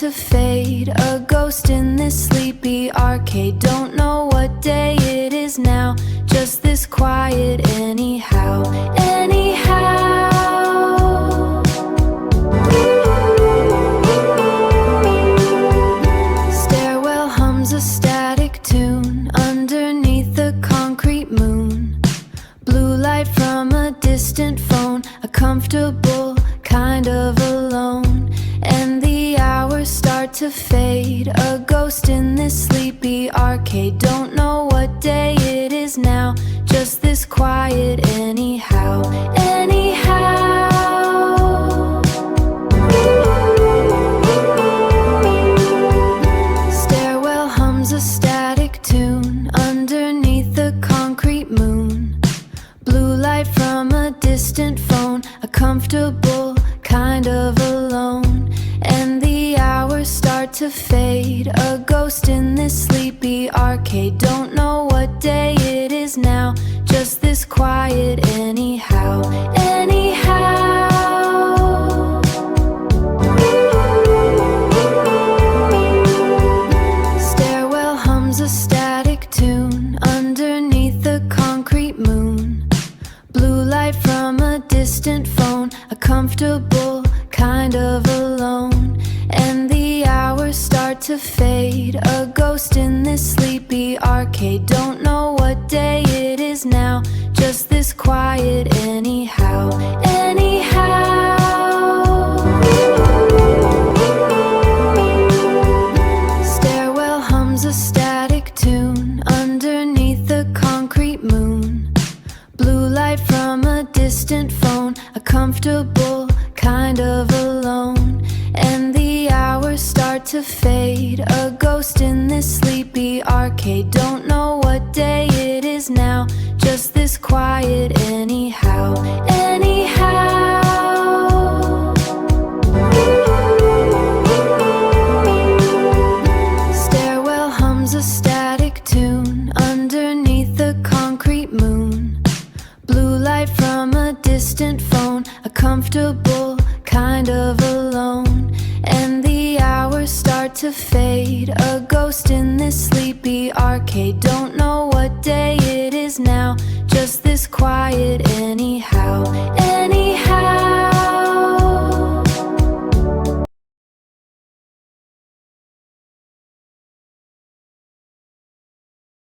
to fade, a ghost in this sleepy arcade. Don't know what day it is now, just this quiet anyhow, anyhow. Stairwell hums a static tune underneath the concrete moon. Blue light from a distant phone, a comfortable kind of alone. And the hours start to fade, a ghost in this sleepy arcade. Don't know what day it is now, just this quiet anyhow, anyhow. Stairwell hums a static tune underneath the concrete moon. Blue light from a distant phone, a comfortable kind of alone. And the hours start to fade, a ghost in this sleepy arcade. Don't know what day it is now, just this quiet anyhow, anyhow. Stairwell hums a static tune underneath the concrete moon. Blue light from a distant phone, a comfortable kind of alone. And the hours start to fade, a ghost in this sleepy arcade. Don't know what day it is now, just this quiet anyhow, anyhow. Stairwell hums a static tune underneath the concrete moon. Blue light from a distant phone, a comfortable kind of alone. And the hours start to fade, a ghost in this sleepy arcade. Don't know what day it is now, just this quiet anyhow, anyhow. Stairwell hums a static tune underneath the concrete moon. Blue light from a distant phone, a comfortable kind of alone. And the hours start to fade, a ghost in this sleepy arcade. Don't